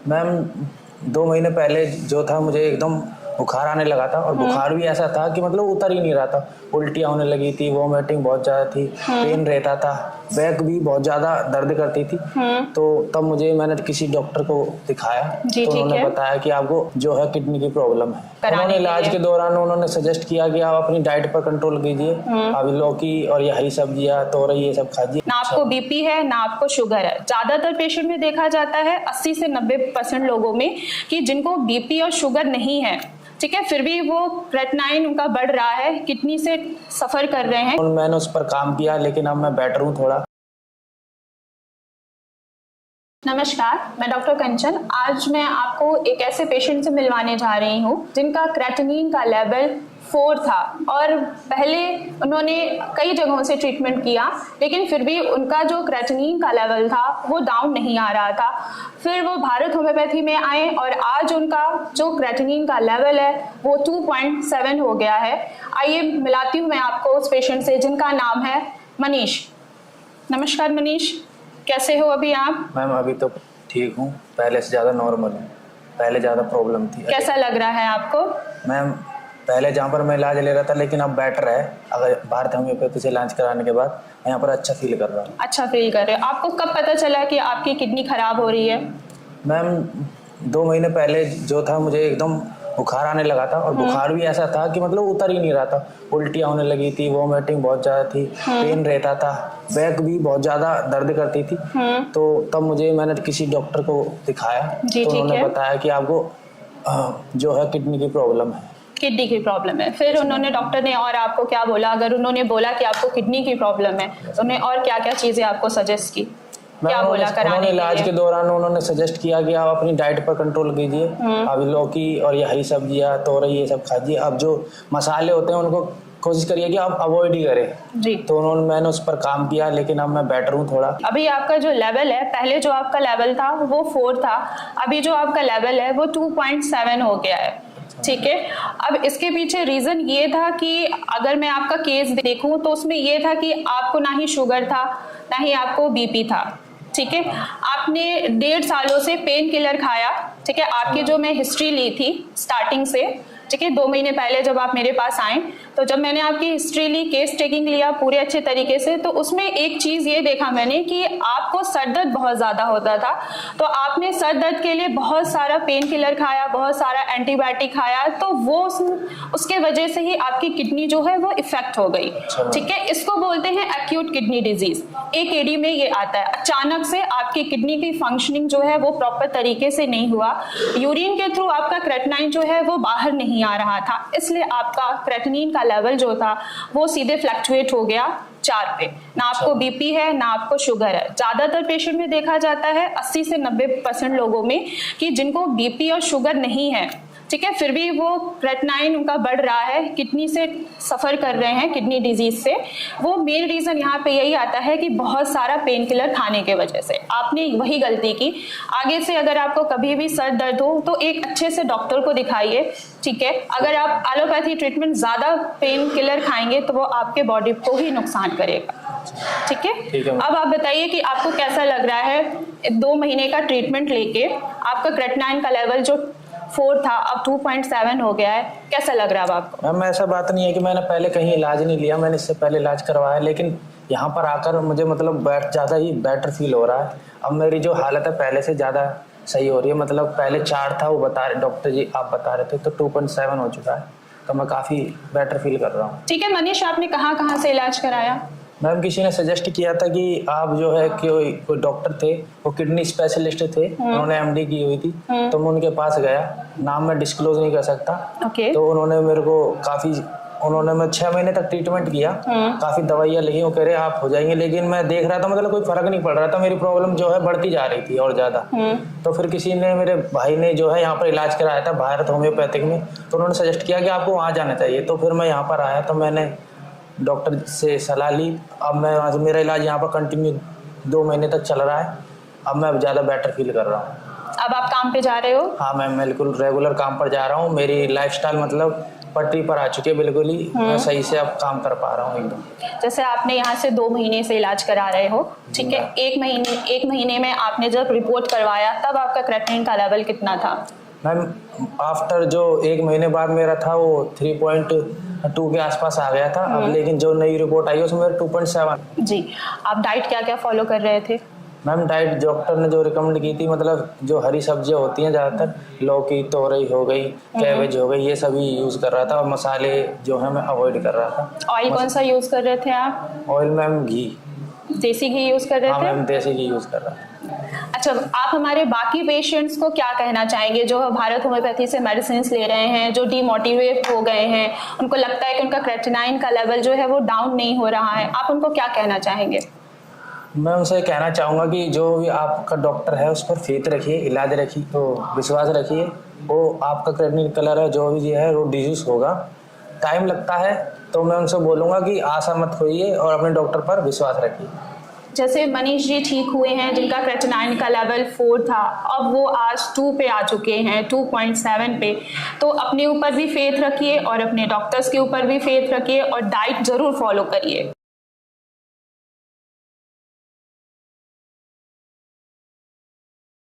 Ma'am 2 महीने पहले जो था मुझे एकदम बुखार आने लगा था और बुखार भी ऐसा था कि मतलब उतर ही नहीं रहा था। उल्टियाँ होने लगी थी, वॉमिटिंग बहुत ज़्यादा थी, पेन रहता था, बैक भी बहुत ज़्यादा दर्द करती थी। तो तब मैंने किसी डॉक्टर को दिखाया तो उन्होंने बताया कि आपको जो है किडनी की प्रॉब्लम है। उन्होंने इलाज के दौरान उन्होंने सजेस्ट किया कि आप अपनी डाइट पर कंट्रोल कीजिए, आप लौकी और ये हरी सब्जियाँ, तोरई ये सब खाइए। ना आपको बीपी है ना आपको शुगर है। ज्यादातर पेशेंट में देखा जाता है 80 से 90% लोगों में कि जिनको बीपी और शुगर नहीं है, ठीक है, फिर भी वो क्रेटिनाइन उनका बढ़ रहा है, किडनी से सफर कर रहे हैं। मैंने उस पर काम किया लेकिन अब मैं बेटर हूँ थोड़ा। नमस्कार, मैं डॉक्टर कंचन। आज मैं आपको एक ऐसे पेशेंट से मिलवाने जा रही हूँ जिनका क्रेटिनिन का लेवल 4 था और पहले उन्होंने कई जगहों से ट्रीटमेंट किया लेकिन फिर भी उनका जो क्रेटिनिन का लेवल था वो डाउन नहीं आ रहा था। फिर वो भारत होम्योपैथी में आए और आज उनका जो क्रेटिनिन का लेवल है वो 2.7 हो गया है। आइए मिलाती हूँ मैं आपको उस पेशेंट से जिनका नाम है मनीष। नमस्कार मनीष, कैसे हो अभी आप? मैम अभी तो ठीक हूँ, पहले से ज़्यादा नॉर्मल हूँ, पहले ज़्यादा प्रॉब्लम थी। कैसा लग रहा है आपको? मैम पहले जहाँ पर मैं इलाज ले रहा था लेकिन अब बेटर है। अगर भारत होम्योपैथी से इलाज कराने के बाद यहाँ पर अच्छा फील कर रहा हूँ। अच्छा फील कर रहे हो। आपको कब पता चला कि आपकी किडनी खराब हो रही है? मैम 2 महीने पहले जो था मुझे एकदम बुखार आने लगा था और बुखार भी ऐसा था कि मतलब उतर ही नहीं रहा था। उल्टियाँ होने लगी थी, वॉमिटिंग बहुत ज़्यादा थी, पेन रहता था, बैक भी बहुत ज़्यादा दर्द करती थी। तो तब मैंने किसी डॉक्टर को दिखाया तो उन्होंने बताया कि आपको जो है किडनी की प्रॉब्लम है। किडनी की प्रॉब्लम है। फिर उन्होंने, डॉक्टर ने और आपको क्या बोला? अगर उन्होंने बोला कि आपको किडनी की प्रॉब्लम है तो उन्होंने और क्या क्या चीज़ें आपको सजेस्ट की? क्या बोला कराने के लिए? इलाज के दौरान उन्होंने सजेस्ट किया कि आप अपनी डाइट पर कंट्रोल कीजिए, आप लौकी और ये हरी सब्जियाँ, तोरई ये सब खाइए, अब जो मसाले होते हैं उनको कोशिश करिए कि आप अवॉइड ही करें जी। तो मैंने उस पर काम किया लेकिन अब मैं बेटर हूँ थोड़ा। अभी आपका जो लेवल है, पहले जो आपका लेवल था वो 4 था, अभी जो आपका लेवल है वो 2.7 हो गया है, ठीक है। अब इसके पीछे रीजन ये था कि अगर मैं आपका केस देखूं तो उसमें ये था कि आपको ना ही शुगर था ना ही आपको बीपी था, ठीक है। आपने 1.5 सालों से पेन किलर खाया, ठीक है। आपकी जो मैं हिस्ट्री ली थी स्टार्टिंग से, ठीक है, 2 महीने पहले जब आप मेरे पास आए तो जब मैंने आपकी हिस्ट्री ली, केस टेकिंग लिया पूरे अच्छे तरीके से, तो उसमें एक चीज ये देखा मैंने कि आपको सर दर्द बहुत ज्यादा होता था। तो आपने सर दर्द के लिए बहुत सारा पेन किलर खाया, बहुत सारा एंटीबायोटिक खाया, तो वो उसके वजह से ही आपकी किडनी जो है वो इफेक्ट हो गई, ठीक है। इसको बोलते हैं एक्यूट किडनी डिजीज, AKD में ये आता है। अचानक से आपकी किडनी की फंक्शनिंग जो है वो प्रॉपर तरीके से नहीं हुआ, यूरिन के थ्रू आपका क्रेटिनाइन जो है वो बाहर नहीं आ रहा था, इसलिए आपका क्रेटिनिन का लेवल जो था वो सीधे फ्लक्चुएट हो गया 4 पे। ना आपको बीपी है ना आपको शुगर है। ज्यादातर पेशेंट में देखा जाता है 80 से 90% लोगों में कि जिनको बीपी और शुगर नहीं है, ठीक है, फिर भी वो क्रेटिनाइन उनका बढ़ रहा है, किडनी से सफर कर रहे हैं, किडनी डिजीज से। वो मेन रीजन यहाँ पे यही आता है कि बहुत सारा पेन किलर खाने के वजह से आपने वही गलती की। आगे से अगर आपको कभी भी सर दर्द हो तो एक अच्छे से डॉक्टर को दिखाइए, ठीक है। अगर आप एलोपैथी ट्रीटमेंट ज्यादा पेन किलर खाएंगे तो वो आपके बॉडी को ही नुकसान करेगा, ठीक है। अब आप बताइए कि आपको कैसा लग रहा है 2 महीने का ट्रीटमेंट लेके? आपका क्रेटिनाइन का लेवल जो 4 था अब 2.7 हो गया है, कैसा लग रहा है आपको? मैम ऐसा बात नहीं है कि मैंने पहले कहीं इलाज नहीं लिया, मैंने इससे पहले इलाज करवाया लेकिन यहाँ पर आकर मुझे मतलब ज़्यादा ही बेटर फील हो रहा है। अब मेरी जो हालत है पहले से ज़्यादा सही हो रही है। मतलब पहले 4 था, वो बता रहे डॉक्टर जी आप बता रहे थे, तो 2.7 हो चुका है, तो मैं काफ़ी बेटर फील कर रहा हूँ। ठीक है मनीष, आपने कहाँ से इलाज कराया? मैम किसी ने सजेस्ट किया था कि आप जो है कि कोई डॉक्टर थे, वो किडनी स्पेशलिस्ट थे, उन्होंने MD की हुई थी, तो मैं उनके पास गया, नाम मैं डिस्क्लोज नहीं कर सकता। तो उन्होंने मेरे को मैं 6 महीने तक ट्रीटमेंट किया, काफी दवाइयाँ लिखी, वो कह रहे आप हो जाएंगे, लेकिन मैं देख रहा था मतलब कोई फर्क नहीं पड़ रहा था, मेरी प्रॉब्लम जो है बढ़ती जा रही थी और ज्यादा। तो फिर किसी ने, मेरे भाई ने जो है यहाँ पर इलाज कराया था भारत होम्योपैथिक में, तो उन्होंने सजेस्ट किया कि आपको वहाँ जाना चाहिए। तो फिर मैं यहाँ पर आया, तो मैंने डॉक्टर से सलाह ली। अब मैं मेरा इलाज यहाँ पर कंटिन्यू 2 महीने तक चल रहा है, अब मैं ज़्यादा बेटर फील कर रहा हूँ। अब आप काम पे जा रहे हो? हाँ मैम, बिल्कुल रेगुलर काम पर जा रहा हूँ। मेरी लाइफस्टाइल मतलब पटरी पर आ चुकी है बिल्कुल ही। मैं सही से अब काम कर पा रहा हूँ एकदम। जैसे आपने यहाँ से 2 महीने से इलाज करा रहे हो, ठीक है, एक महीने में आपने जब रिपोर्ट करवाया तब आपका क्रेटिनिन का लेवल कितना था? मैम आफ्टर जो 1 महीने बाद मेरा था वो 3.2 के आसपास आ गया था। अब लेकिन जो नई रिपोर्ट आई है उसमें मेरा 2.7। जी, आप डाइट क्या क्या फॉलो कर रहे थे? मैम डाइट डॉक्टर ने जो रिकमेंड की थी, मतलब जो हरी सब्जियां होती हैं ज़्यादातर, लौकी, तोरई हो गई, कैबेज हो गई, ये सभी यूज़ कर रहा था। और मसाले जो है मैं अवॉइड कर रहा था। ऑयल कौन सा यूज़ कर रहे थे आप? ऑयल मैम घी। देसी घी यूज़ कर रहे थे? हाँ मैम, देसी घी यूज़ कर रहा था। अच्छा, आप हमारे बाकी पेशेंट्स को क्या कहना चाहेंगे जो भारत होम्योपैथी से मेडिसिन ले रहे हैं, जो डीमोटिवेट हो गए हैं, उनको लगता है कि उनका क्रेटिनाइन का लेवल जो है वो डाउन नहीं हो रहा है, आप उनको क्या कहना चाहेंगे? मैं उनसे कहना चाहूँगा कि जो भी आपका डॉक्टर है उस पर फेथ रखिए, इलाज रखिए, तो विश्वास रखिए। वो आपका क्रेटिनिन कलर है जो भी है वो डिजीज होगा, टाइम लगता है। तो मैं उनसे बोलूँगा कि आशा मत होइए और अपने डॉक्टर पर विश्वास रखिए। जैसे मनीष जी ठीक हुए हैं जिनका क्रेटिनाइन का लेवल 4 था, अब वो आज 2 पे आ चुके हैं, 2.7 पे। तो अपने ऊपर भी फेथ रखिए और अपने डॉक्टर्स के ऊपर भी फेथ रखिए और डाइट जरूर फॉलो करिए।